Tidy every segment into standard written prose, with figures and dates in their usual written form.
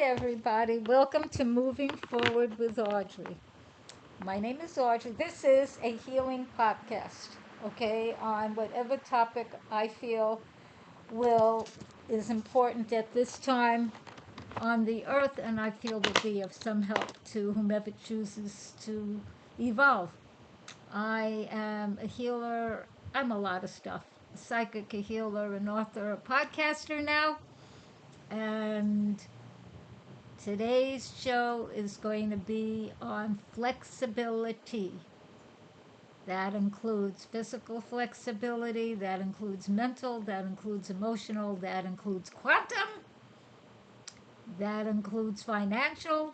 everybody. Welcome to Moving Forward with Audrey. My name is Audrey. This is a healing podcast, okay, on whatever topic I feel is important at this time on the earth, and I feel will be of some help to whomever chooses to evolve. I am a healer. I'm a lot of stuff. A psychic, a healer, an author, a podcaster now. And today's show is going to be on flexibility. That includes physical flexibility, that includes mental, that includes emotional, that includes quantum, that includes financial,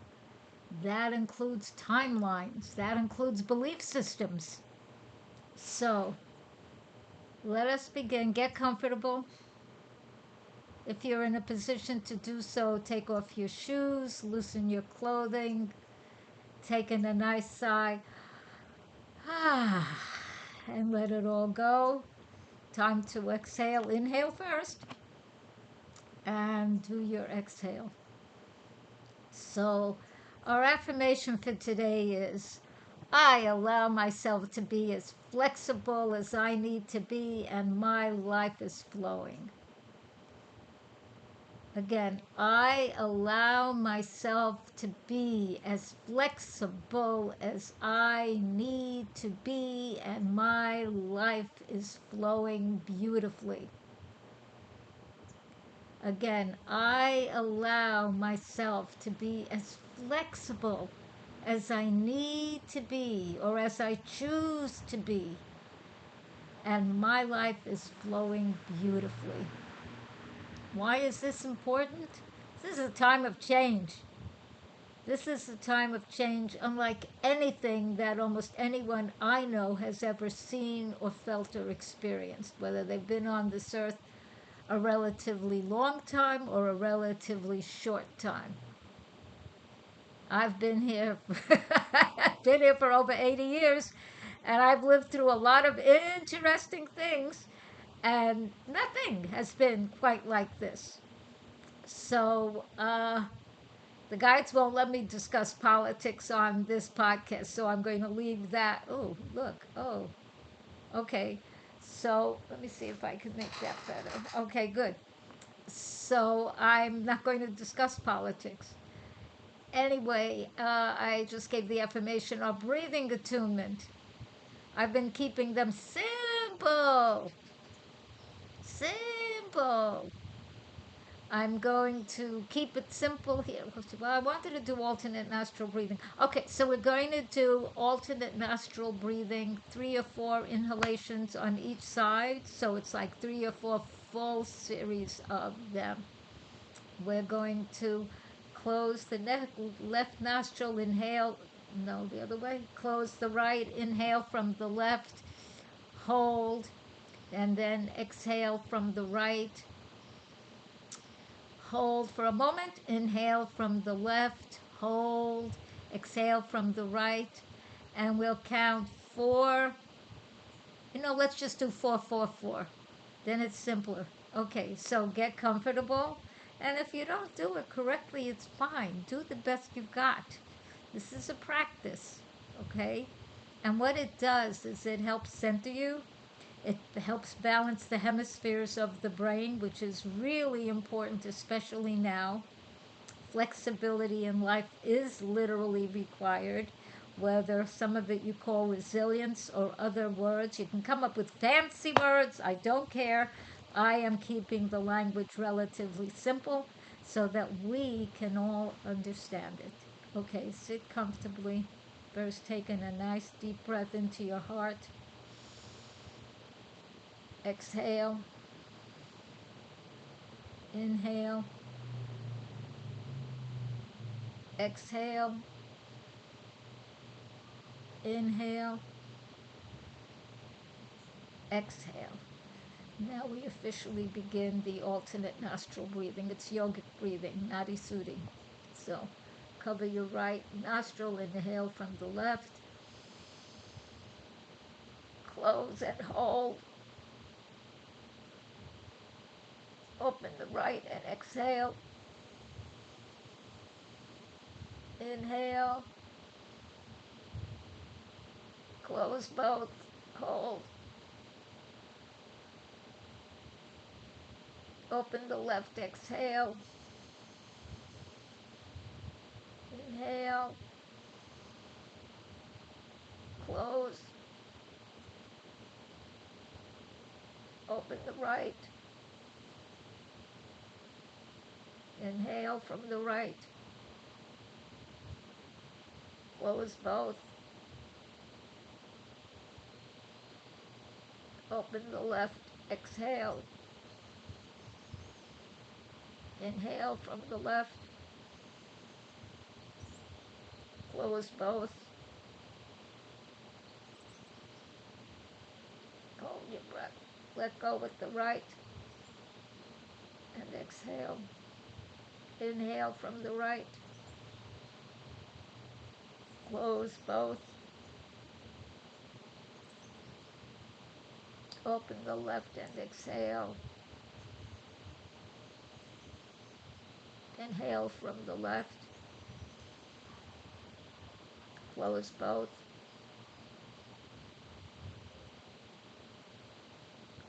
that includes timelines, that includes belief systems. So, let us begin. Get comfortable. If you're in a position to do so, take off your shoes, loosen your clothing, take in a nice sigh, and let it all go. Time to exhale. Inhale first, and do your exhale. So, our affirmation for today is I allow myself to be as flexible as I need to be, and my life is flowing. Again, I allow myself to be as flexible as I need to be, and my life is flowing beautifully. Again, I allow myself to be as flexible as I need to be, or as I choose to be, and my life is flowing beautifully. Why is this important? This is a time of change. This is a time of change unlike anything that almost anyone I know has ever seen or felt or experienced, whether they've been on this earth a relatively long time or a relatively short time. I've been here for over 80 years, and I've lived through a lot of interesting things, and nothing has been quite like this. So, the guides won't let me discuss politics on this podcast, so I'm going to leave that. Oh, look. Oh, okay. So, let me see if I can make that better. Okay, good. So, I'm not going to discuss politics. Anyway, I just gave the affirmation of breathing attunement. I've been keeping them simple. Simple. I'm going to keep it simple here. Well, I wanted to do alternate nostril breathing. Okay, so we're going to do alternate nostril breathing, 3 or 4 inhalations on each side. So it's like 3 or 4 full series of them. We're going to close the left nostril, inhale. No, the other way. Close the right, inhale from the left, hold, and then exhale from the right. Hold for a moment, inhale from the left, hold, exhale from the right, and we'll count 4. Let's just do 4, 4, 4. Then it's simpler. Okay, so get comfortable, and if you don't do it correctly, it's fine. Do the best you've got. This is a practice, okay? And what it does is it helps center you. It helps balance the hemispheres of the brain, which is really important, especially now. Flexibility in life is literally required, whether some of it you call resilience or other words. You can come up with fancy words. I don't care. I am keeping the language relatively simple so that we can all understand it. Okay, sit comfortably. First, taking a nice deep breath into your heart. Exhale. Inhale. Exhale. Inhale. Exhale. Now we officially begin the alternate nostril breathing. It's yogic breathing, nadi soothing. So cover your right nostril, inhale from the left. Close and hold. Open the right and exhale. Inhale. Close both. Hold. Open the left. Exhale. Inhale. Close. Open the right. Inhale from the right. Close both. Open the left. Exhale. Inhale from the left. Close both. Hold your breath. Let go with the right. And exhale. Inhale from the right. Close both. Open the left and exhale. Inhale from the left. Close both.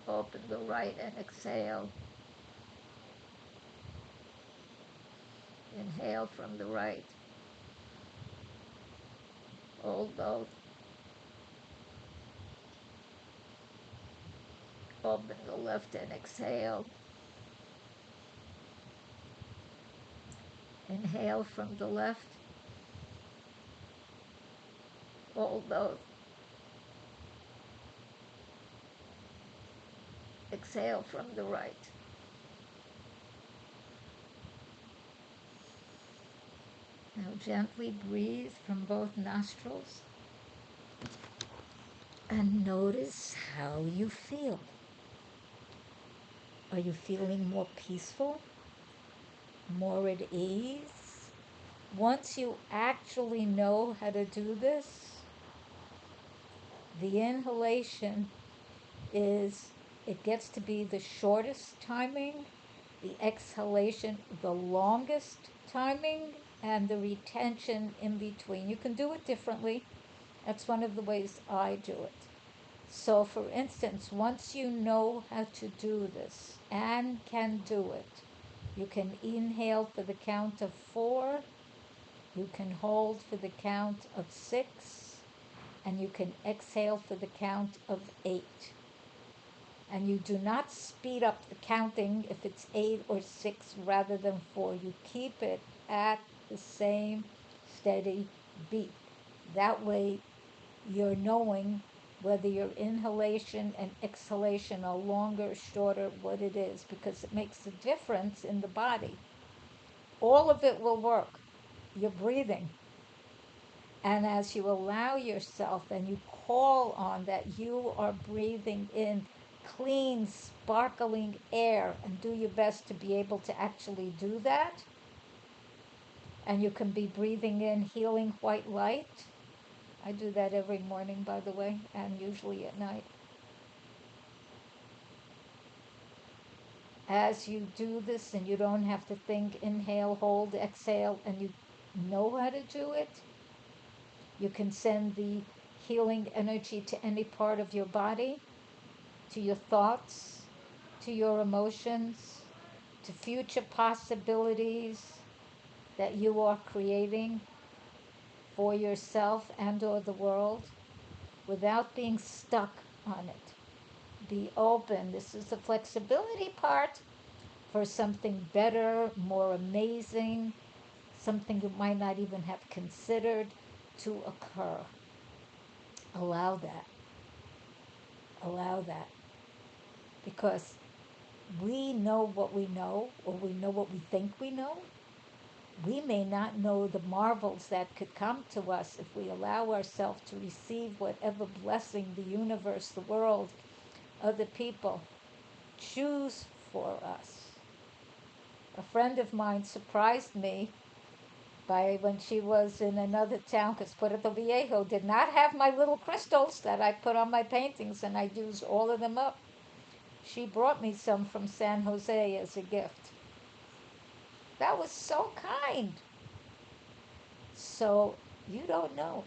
Open the right and exhale. Inhale from the right. Hold both. Open the left and exhale. Inhale from the left. Hold both. Exhale from the right. Now gently breathe from both nostrils and notice how you feel. Are you feeling more peaceful? More at ease? Once you actually know how to do this, the inhalation it gets to be the shortest timing, the exhalation the longest timing, and the retention in between. You can do it differently. That's one of the ways I do it. So for instance, once you know how to do this and can do it, you can inhale for the count of 4, you can hold for the count of 6, and you can exhale for the count of 8. And you do not speed up the counting if it's 8 or 6 rather than 4. You keep it at the same steady beat. That way you're knowing whether your inhalation and exhalation are longer or shorter, what it is, because it makes a difference in the body. All of it will work. You're breathing. And as you allow yourself and you call on that you are breathing in clean, sparkling air, and do your best to be able to actually do that. And you can be breathing in healing white light. I do that every morning, by the way, and usually at night. As you do this and you don't have to think, inhale, hold, exhale, and you know how to do it, you can send the healing energy to any part of your body, to your thoughts, to your emotions, to future possibilities that you are creating for yourself and or the world without being stuck on it. Be open. This is the flexibility part for something better, more amazing, something you might not even have considered to occur. Allow that. Allow that. Because we know what we know, or we know what we think we know. We may not know the marvels that could come to us if we allow ourselves to receive whatever blessing the universe, the world, other people choose for us. A friend of mine surprised me by when she was in another town, because Puerto Viejo did not have my little crystals that I put on my paintings, and I used all of them up. She brought me some from San Jose as a gift. That was so kind. So you don't know.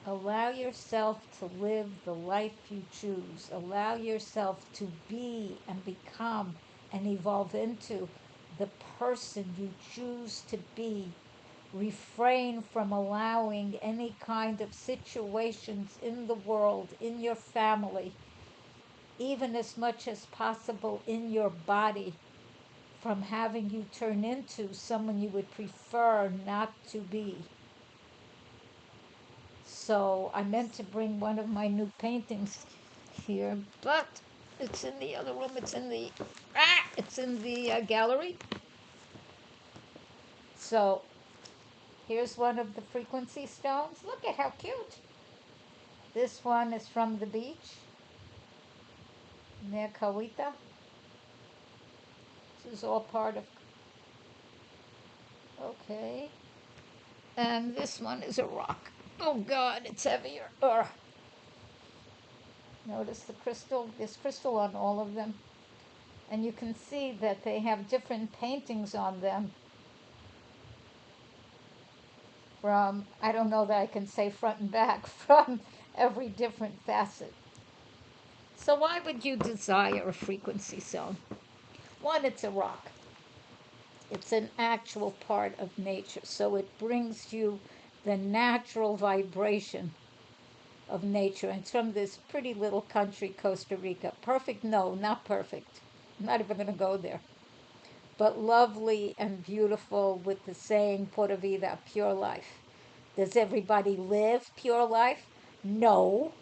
Allow yourself to live the life you choose. Allow yourself to be and become and evolve into the person you choose to be. Refrain from allowing any kind of situations in the world, in your family, even as much as possible in your body, from having you turn into someone you would prefer not to be. So I meant to bring one of my new paintings here, but it's in the other room. It's in the gallery. So here's one of the frequency stones. Look at how cute. This one is from the beach near Kawita. This is all part of. Okay. And this one is a rock. Oh God, it's heavier. Ugh. Notice the crystal. There's crystal on all of them. And you can see that they have different paintings on them from, I don't know that I can say front and back, from every different facet. So why would you desire a frequency zone? One, it's a rock. It's an actual part of nature. So it brings you the natural vibration of nature. And it's from this pretty little country, Costa Rica. Perfect? No, not perfect. I'm not even going to go there. But lovely and beautiful, with the saying, pura vida, pure life. Does everybody live pure life? No.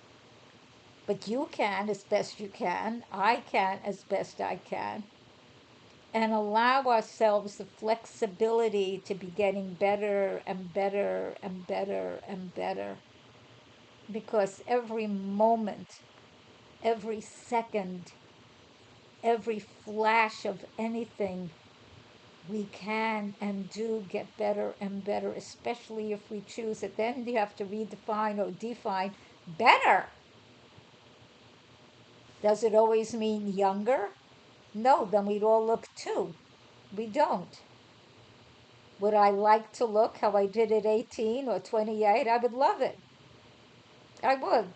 But you can as best you can. I can as best I can. And allow ourselves the flexibility to be getting better and better and better and better. Because every moment, every second, every flash of anything, we can and do get better and better, especially if we choose it. Then you have to redefine or define better. Does it always mean younger? No, then we'd all look two. We don't. Would I like to look how I did at 18 or 28? I would love it. I would.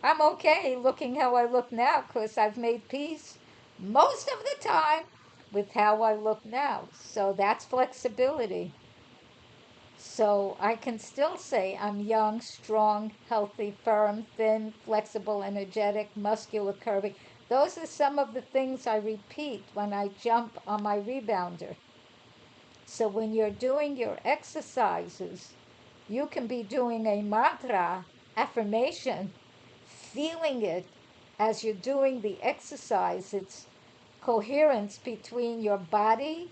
I'm okay looking how I look now because I've made peace most of the time with how I look now. So that's flexibility. So I can still say I'm young, strong, healthy, firm, thin, flexible, energetic, muscular, curvy. Those are some of the things I repeat when I jump on my rebounder. So when you're doing your exercises, you can be doing a mantra, affirmation, feeling it as you're doing the exercise. It's coherence between your body,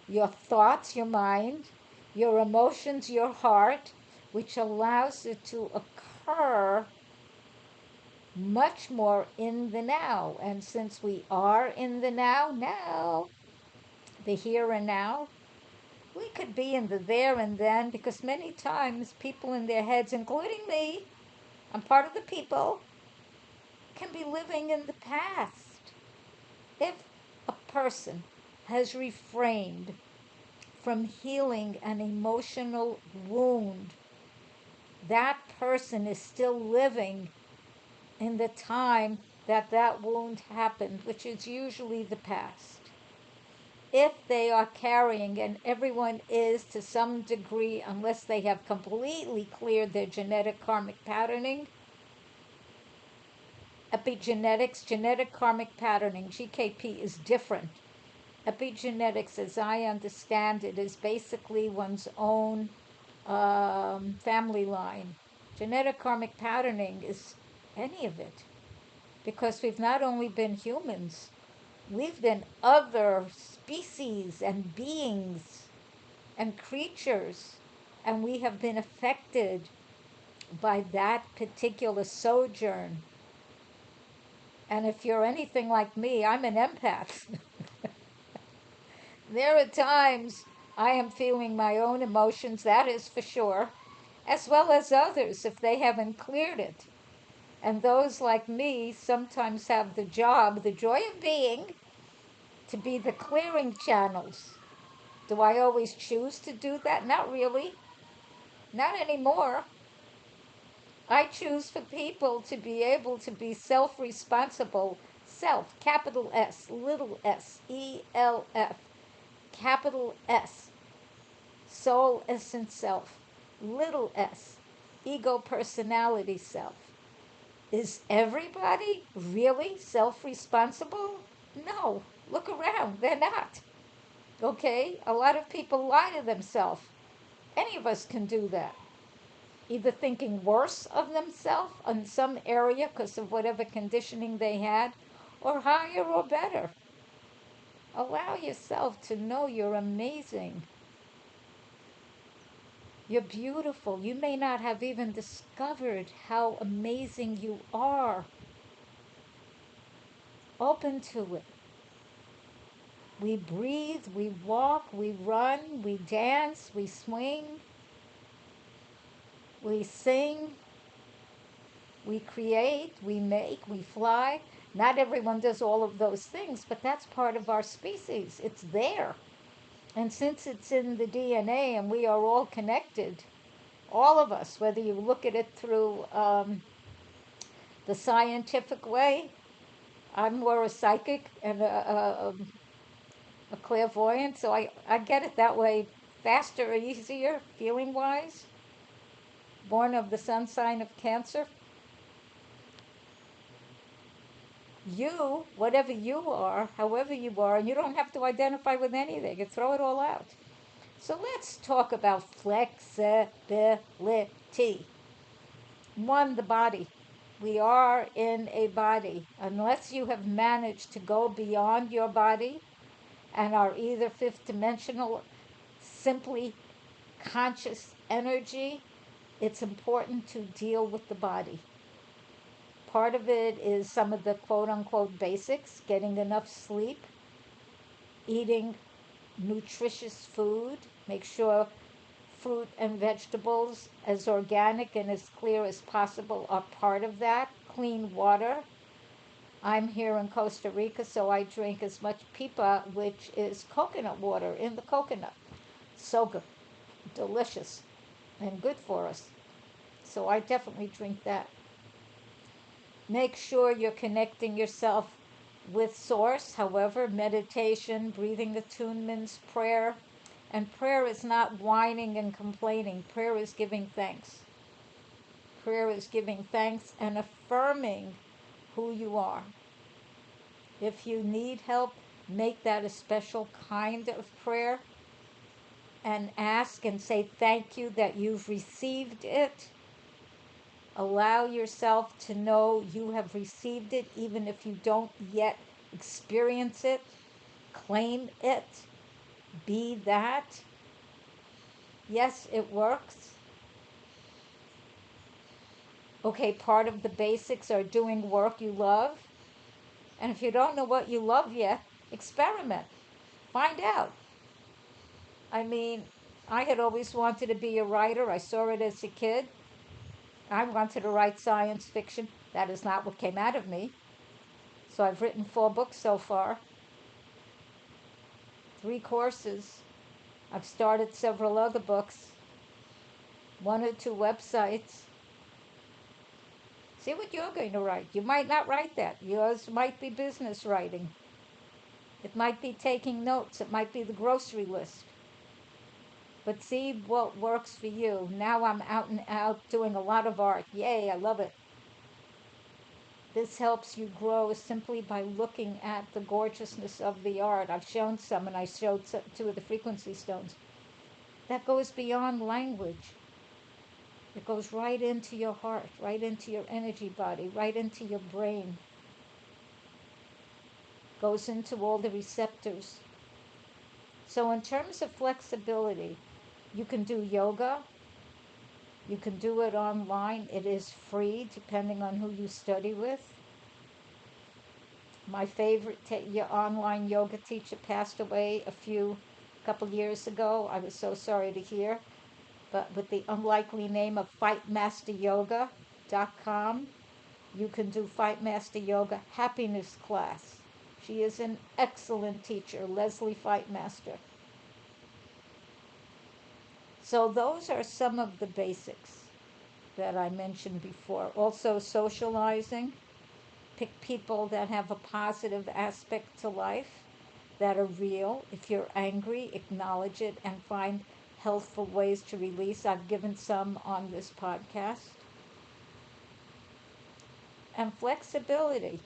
your thoughts, your mind, your emotions, your heart, which allows it to occur much more in the now. And since we are in the now, the here and now, we could be in the there and then, because many times people in their heads, including me, I'm part of the people, can be living in the past. If a person has refrained from healing an emotional wound, that person is still living in the time that that wound happened, which is usually the past. If they are carrying, and everyone is to some degree, unless they have completely cleared their genetic karmic patterning, epigenetics, genetic karmic patterning, GKP, is different. Epigenetics, as I understand it, is basically one's own family line. Genetic karmic patterning is any of it, because we've not only been humans, we've been other species and beings and creatures, and we have been affected by that particular sojourn. And if you're anything like me, I'm an empath. There are times I am feeling my own emotions, that is for sure, as well as others if they haven't cleared it. And those like me sometimes have the job, the joy of being, to be the clearing channels. Do I always choose to do that? Not really. Not anymore. I choose for people to be able to be self-responsible. Self, capital S, little s, ELF, capital S, soul essence self, little s, ego personality self. Is everybody really self-responsible? No. Look around. They're not. Okay? A lot of people lie to themselves. Any of us can do that. Either thinking worse of themselves in some area because of whatever conditioning they had, or higher or better. Allow yourself to know you're amazing. You're beautiful. You may not have even discovered how amazing you are. Open to it. We breathe, we walk, we run, we dance, we swing, we sing, we create, we make, we fly. Not everyone does all of those things, but that's part of our species. It's there. And since it's in the DNA and we are all connected, all of us, whether you look at it through the scientific way, I'm more a psychic and a clairvoyant, so I get it that way faster, easier, feeling wise. Born of the sun sign of Cancer. You, whatever you are, however you are, and you don't have to identify with anything, you throw it all out. So let's talk about flexibility. One, the body. We are in a body. Unless you have managed to go beyond your body and are either fifth dimensional, simply conscious energy, it's important to deal with the body. Part of it is some of the quote unquote basics, getting enough sleep, eating nutritious food, make sure fruit and vegetables as organic and as clear as possible are part of that, clean water. I'm here in Costa Rica, so I drink as much pipa, which is coconut water in the coconut. So good, delicious, and good for us. So I definitely drink that. Make sure you're connecting yourself with Source, however, meditation, breathing attunements, prayer. And prayer is not whining and complaining. Prayer is giving thanks. Prayer is giving thanks and affirming who you are. If you need help, make that a special kind of prayer and ask and say thank you that you've received it. Allow yourself to know you have received it, even if you don't yet experience it. Claim it. Be that. Yes, it works. Okay, part of the basics are doing work you love. And if you don't know what you love yet, experiment. Find out. I mean, I had always wanted to be a writer. I saw it as a kid. I wanted to write science fiction. That is not what came out of me. So I've written 4 books so far, 3 courses. I've started several other books, 1 or 2 websites. See what you're going to write. You might not write that. Yours might be business writing. It might be taking notes. It might be the grocery list. But see what works for you. Now I'm out and out doing a lot of art. Yay, I love it. This helps you grow simply by looking at the gorgeousness of the art. I've shown some, and I showed 2 of the frequency stones. That goes beyond language. It goes right into your heart, right into your energy body, right into your brain. Goes into all the receptors. So in terms of flexibility, you can do yoga. You can do it online. It is free, depending on who you study with. My favorite online yoga teacher passed away a couple years ago. I was so sorry to hear. But with the unlikely name of fightmasteryoga.com, you can do Fight Master Yoga Happiness Class. She is an excellent teacher, Leslie Fightmaster. So those are some of the basics that I mentioned before. Also, socializing. Pick people that have a positive aspect to life, that are real. If you're angry, acknowledge it and find healthful ways to release. I've given some on this podcast. And flexibility.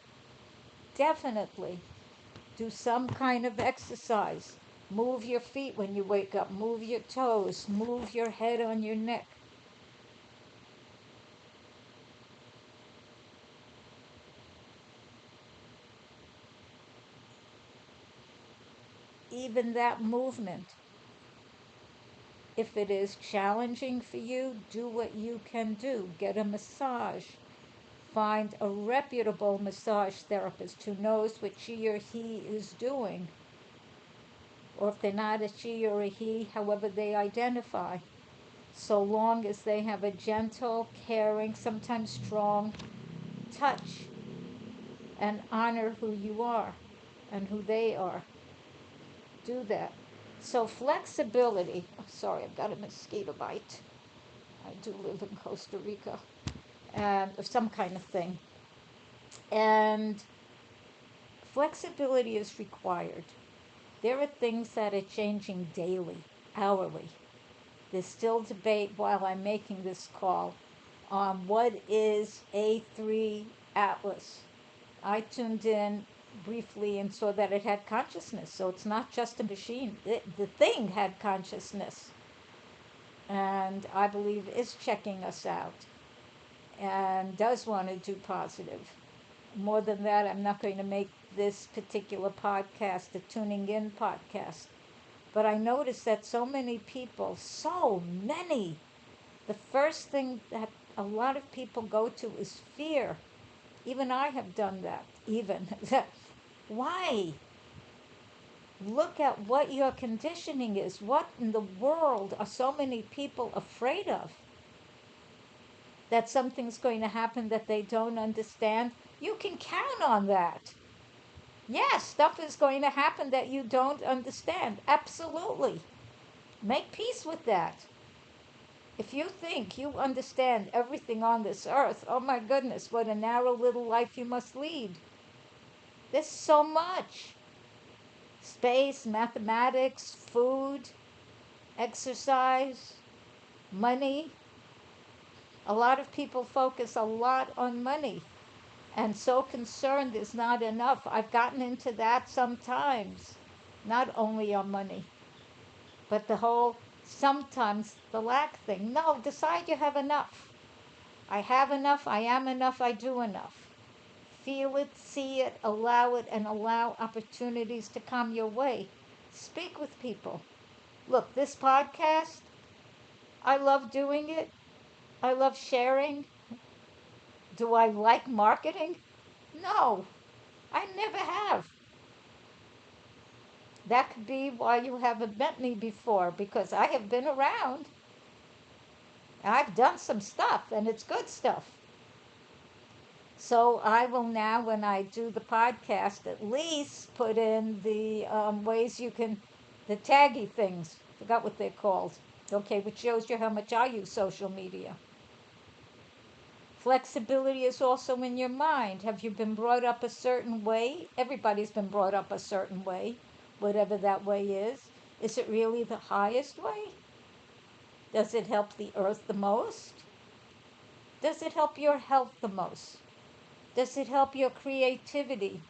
Definitely do some kind of exercise. Move your feet when you wake up. Move your toes. Move your head on your neck. Even that movement, if it is challenging for you, do what you can do. Get a massage. Find a reputable massage therapist who knows what she or he is doing. Or if they're not a she or a he, however they identify. So long as they have a gentle, caring, sometimes strong touch, and honor who you are and who they are. Do that. So flexibility. Oh, sorry, I've got a mosquito bite. I do live in Costa Rica, and or some kind of thing. And flexibility is required. There are things that are changing daily, hourly. There's still debate while I'm making this call on what is A3 Atlas. I tuned in briefly and saw that it had consciousness. So it's not just a machine. The thing had consciousness. And I believe is checking us out and does want to do positive. More than that, I'm not going to make this particular podcast a tuning in podcast. But I noticed that so many people, the first thing that a lot of people go to is fear. Even I have done that. Why? Look at what your conditioning is. What in the world are so many people afraid of? That something's going to happen that they don't understand? You can count on that. Yes, stuff is going to happen that you don't understand. Absolutely. Make peace with that. If you think you understand everything on this earth, oh my goodness, what a narrow little life you must lead. There's so much. Space, mathematics, food, exercise, money. A lot of people focus a lot on money and so concerned there's not enough. I've gotten into that sometimes, not only on money, but the whole sometimes the lack thing. No, decide you have enough. I have enough, I am enough, I do enough. Feel it, see it, and allow opportunities to come your way. Speak with people. Look, this podcast, I love doing it. I love sharing. Do I like marketing? No, I never have. That could be why you haven't met me before, because I have been around. I've done some stuff, and it's good stuff. So I will now, when I do the podcast, at least put in the ways you can, the taggy things, forgot what they're called, okay, which shows you how much I use social media. Flexibility is also in your mind. Have you been brought up a certain way? Everybody's been brought up a certain way, whatever that way is. Is it really the highest way? Does it help the earth the most? Does it help your health the most? Does it help your creativity,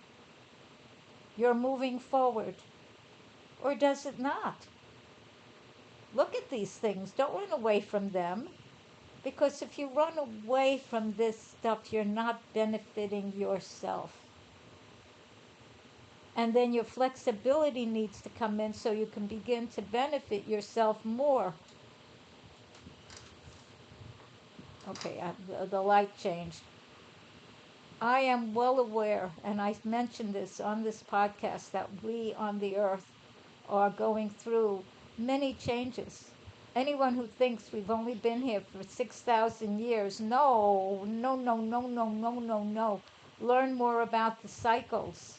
your moving forward? Or does it not? Look at these things. Don't run away from them. Because if you run away from this stuff, you're not benefiting yourself. And then your flexibility needs to come in so you can begin to benefit yourself more. Okay, the light changed. I am well aware, and I mentioned this on this podcast, that we on the earth are going through many changes. Anyone who thinks we've only been here for 6,000 years, no. Learn more about the cycles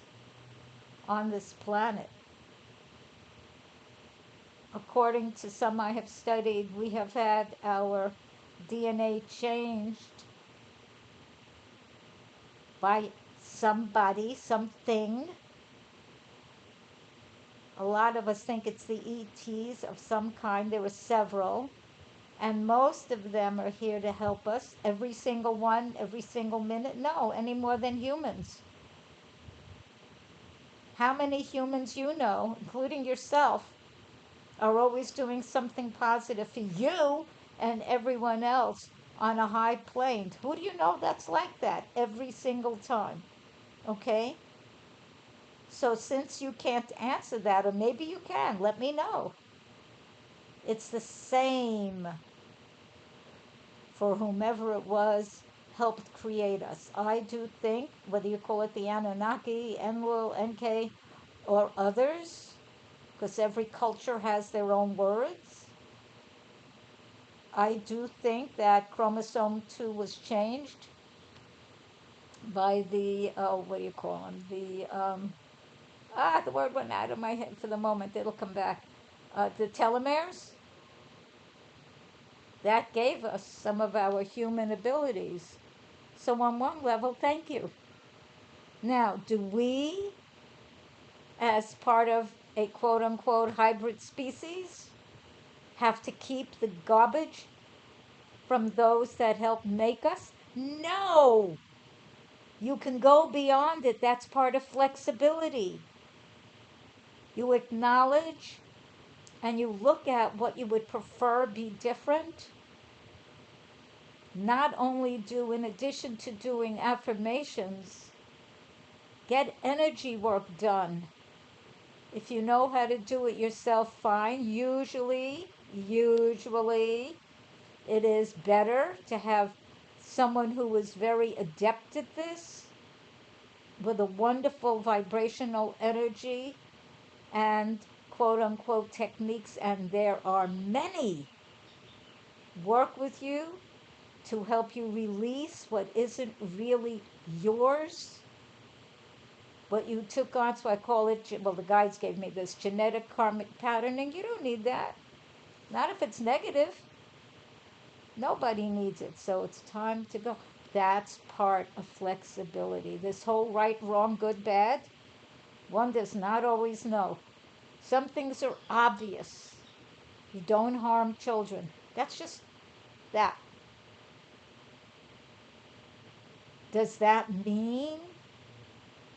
on this planet. according to some I have studied, we have had our DNA changed by somebody, something. A lot of us think it's the ETs of some kind. There were several. And most of them are here to help us. Every single one, every single minute? No, any more than humans. How many humans you know, including yourself, are always doing something positive for you and everyone else on a high plane? Who do you know that's like that every single time? Okay? So since you can't answer that, or maybe you can, let me know. It's the same for whomever it was helped create us. I do think, whether you call it the Anunnaki, Enlil, NK, or others, because every culture has their own words, I do think that chromosome 2 was changed by the, what do you call them? The word went out of my head for the moment. It'll come back. The telomeres. That gave us some of our human abilities. So on one level, thank you. Now, do we, as part of a quote-unquote hybrid species, have to keep the garbage from those that help make us? No! You can go beyond it. That's part of flexibility. You acknowledge and you look at what you would prefer be different. Not only do, in addition to doing affirmations, get energy work done. If you know how to do it yourself, fine. Usually, it is better to have someone who is very adept at this, with a wonderful vibrational energy and quote-unquote techniques, and there are many, work with you to help you release what isn't really yours, what you took on. So I call it, well, the guides gave me this, genetic karmic patterning. You don't need that. Not if it's negative. Nobody needs it. So it's time to go. That's part of flexibility. This whole right, wrong, good, bad, one does not always know. Some things are obvious. You don't harm children. That's just that. Does that mean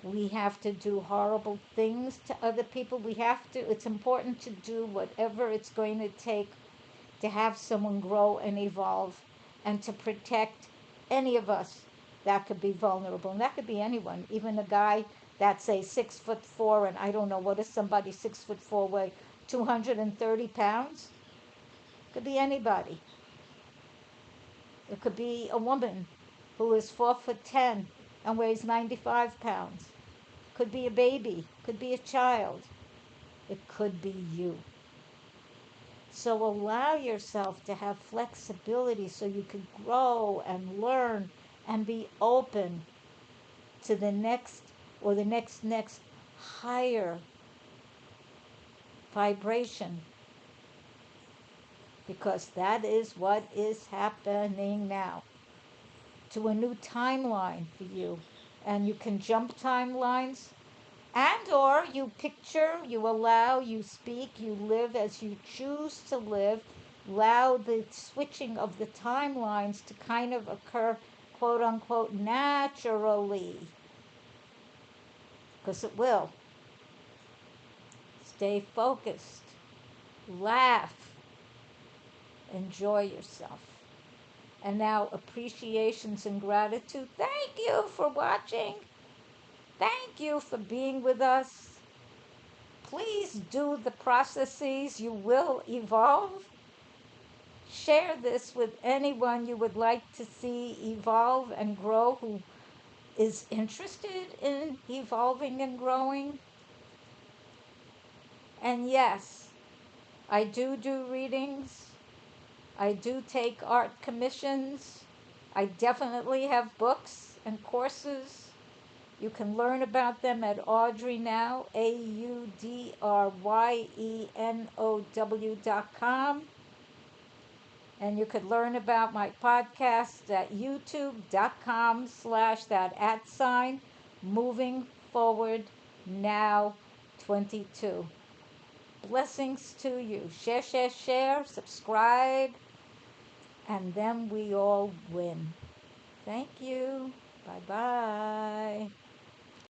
we have to do horrible things to other people? We have to. It's important to do whatever it's going to take to have someone grow and evolve and to protect any of us that could be vulnerable. And that could be anyone, even a guy that's, say, 6'4", and I don't know, what is somebody 6'4" weigh? 230 pounds? Could be anybody. It could be a woman who is 4'10" and weighs 95 pounds. Could be a baby. Could be a child. It could be you. So allow yourself to have flexibility so you can grow and learn and be open to the next or the next higher vibration, because that is what is happening now, to a new timeline for you. And you can jump timelines, and or you picture, you allow, you speak, you live as you choose to live. Allow the switching of the timelines to kind of occur, quote unquote, naturally, because it will. Stay focused, laugh, enjoy yourself. And now, appreciations and gratitude. Thank you for watching. Thank you for being with us. Please do the processes. You will evolve. Share this with anyone you would like to see evolve and grow, who is interested in evolving and growing. And yes, I do readings. I do take art commissions. I definitely have books and courses. You can learn about them at Audrey Now, AudryeNow.com. And you could learn about my podcast at youtube.com/that @ Moving Forward Now 22. Blessings to you. Share, share, share, subscribe, and then we all win. Thank you. Bye-bye.